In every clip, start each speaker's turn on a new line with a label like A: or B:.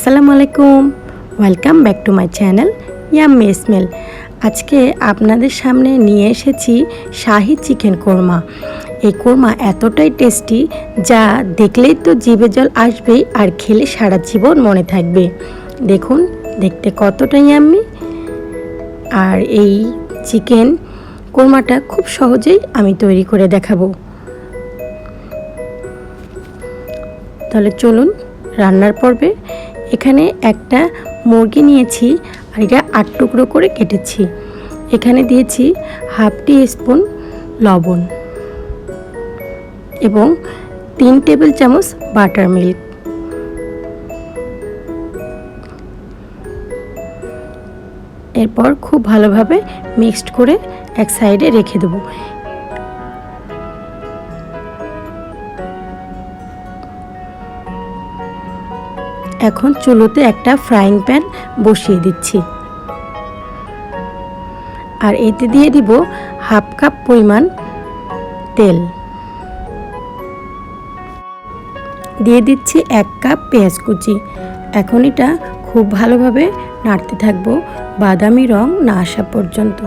A: আসসালামু আলাইকুম, welcome back to my channel yummy smell. আজকে আপনাদের সামনে নিয়ে এসেছি শাহি চিকেন কোরমা। এই কোরমা এতটাই টেস্টি যা দেখলেই তো জিভে জল আসবেই, আর খেলে সারা জীবন মনে থাকবে। দেখুন দেখতে কতটা ইয়াম্মি। আর এই চিকেন কোরমাটা খুব সহজেই আমি তৈরি করে দেখাবো। তাহলে চলুন রান্নার পর্বে। এখানে একটা মুরগি নিয়েছি আর এটা 8 টুকরো করে কেটেছি। এখানে দিয়েছি হাফ টি স্পুন লবণ এবং 3 টেবিল চামচ বাটার মিল্ক। এরপর খুব ভালোভাবে মিক্সড করে এক সাইডে রেখে দেবো। এখন চুলোতে একটা ফ্রাইং প্যান বসিয়ে দিচ্ছি আর এতে দিয়ে দিব হাফ কাপ পরিমাণ তেল, দিয়ে দিচ্ছি 1 কাপ পেঁয়াজ কুচি। এখন এটা খুব ভালোভাবে নাড়তে থাকবো বাদামি রং না আসা পর্যন্ত।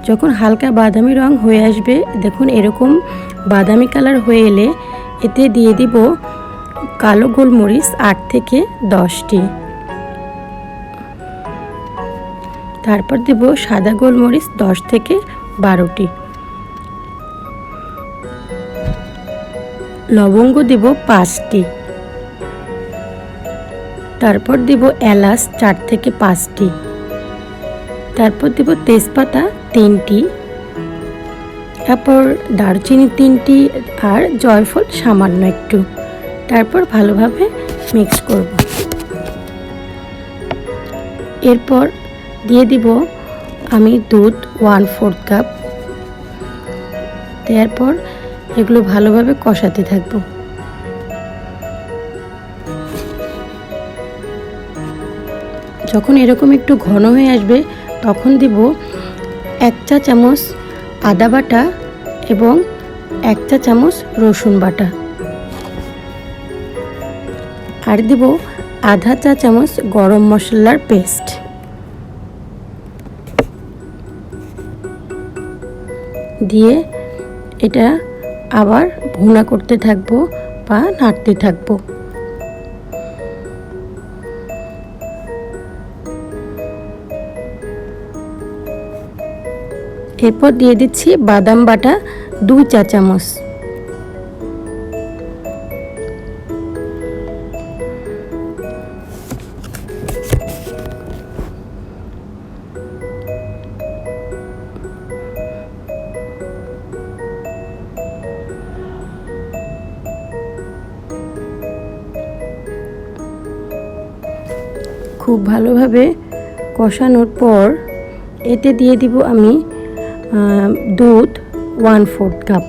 A: যখন হালকা বাদামি রং হয়ে আসবে, দেখুন এরকম বাদামি কালার হয়ে এলে এতে দিয়ে দিব কালো গোলমরিচ 8 থেকে 10টি, তারপর দেব সাদা গোলমরিচ 10 থেকে 12টি, লবঙ্গ দেব 5টি, তারপর দেব এলাচ 4 থেকে 5টি, তারপর দেব তেজপাতা 3টি, তারপর দারচিনি 3টি আর জয়ফল সামান্য একটু। তারপর ভালোভাবে মিক্স করব। এরপর দিয়ে দিব আমি দুধ 1/4 কাপ। তারপর এগুলো ভালোভাবে কষাতে থাকব। যখন এরকম একটু ঘন হয়ে আসবে তখন দিব 1 চা চামচ আদা বাটা এবং 1 চা চামচ রসুন বাটা, আর দেব আধা চা চামচ গরম মশলার পেস্ট। দিয়ে এটা আবার ভুনা করতে থাকবো বা নাড়তে থাকবো। এরপর দিয়ে দিচ্ছি বাদাম বাটা 2 চা চামচ। খুব ভালোভাবে কষানোর পর এতে দিয়ে দিব আমি দুধ 1/4 কাপ।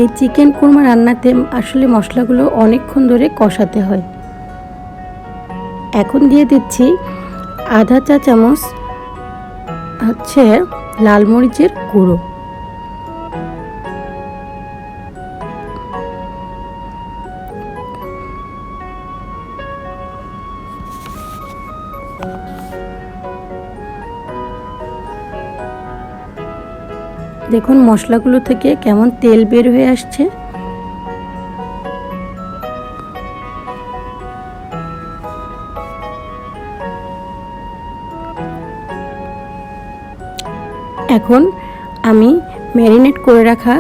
A: এই চিকেন কোরমা রান্নাতে আসলে মশলাগুলো অনেকক্ষণ ধরে কষাতে হয়। এখন দিয়ে দিচ্ছি আধা চা চামচ লাল মরিচের গুঁড়ো, দেখুন মশলাগুলো থেকে কেমন তেল বের হয়ে আসছে। এখন আমি ম্যারিনেট করে রাখা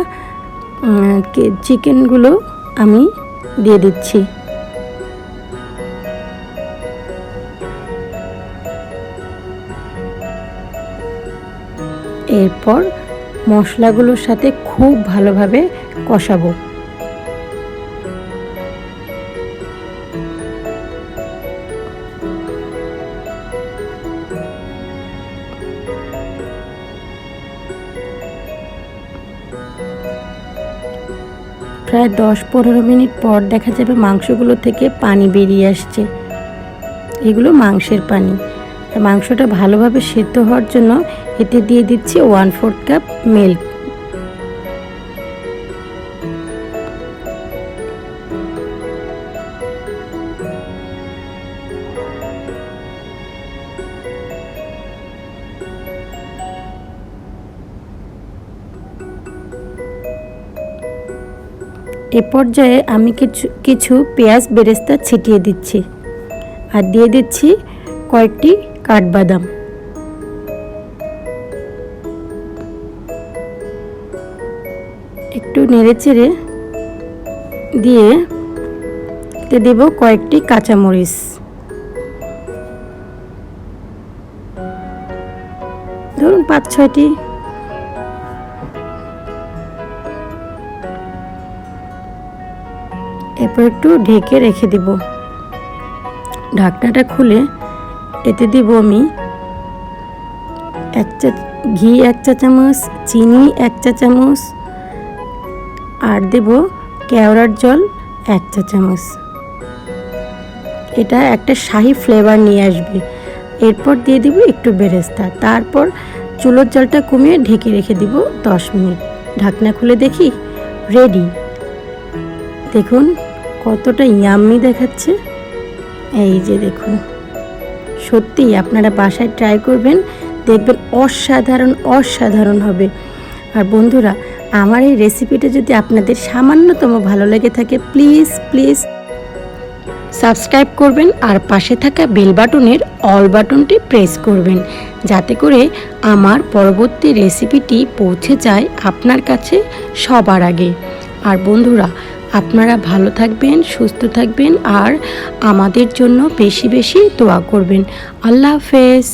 A: চিকেনগুলো আমি দিয়ে দিচ্ছি। এরপর মশলাগুলোর সাথে খুব ভালোভাবে কষাবো। প্রায় 10-15 মিনিট পর দেখা যাবে মাংসগুলো থেকে পানি বেরিয়ে আসছে। এগুলো মাংসের পানি। মাংসটা ভালোভাবে সেদ্ধ হওয়ার জন্য এতে দিয়ে দিচ্ছি 1/4 কাপ মিল্ক। এ পর্যায়ে আমি কিছু পেঁয়াজ বেরেস্তা ছিটিয়ে দিচ্ছি আর দিয়ে দিচ্ছি কয়েকটি কাঠবাদাম। একটু নেড়েচেড়ে দিয়ে দেব কয়েকটি কাঁচামরিচ। ধরুন 5-6টি। এরপর একটু ঢেকে রেখে দিব। ঢাকনাটা খুলে এতে দিব আমি ঘি 1 চা চামচ, চিনি 1 চা চামচ আর দেব কেওড়ার জল 1 চা চামচ। এটা একটা শাহি ফ্লেভার নিয়ে আসবে। এরপর দিয়ে দিব একটু বেরেস্তা। তারপর চুলোর জলটা কমিয়ে ঢেকে রেখে দিব 10 মিনিট। ঢাকনা খুলে দেখি রেডি। দেখুন কতটা ইয়াম্মি দেখাচ্ছে। এই যে দেখুন, সত্যিই আপনারা বাসায় ট্রাই করবেন, দেখবেন অসাধারণ হবে। আর বন্ধুরা, আমার এই রেসিপিটা যদি আপনাদের সামান্যতম ভালো লেগে থাকে প্লিজ সাবস্ক্রাইব করবেন আর পাশে থাকা বেল বাটনের অল বাটনটি প্রেস করবেন, যাতে করে আমার পরবর্তী রেসিপিটি পৌঁছে যায় আপনার কাছে সবার আগে। আর বন্ধুরা, আপনারা ভালো থাকবেন, সুস্থ থাকবেন আর আমাদের জন্য বেশি দোয়া করবেন। আল্লাহ হাফেজ।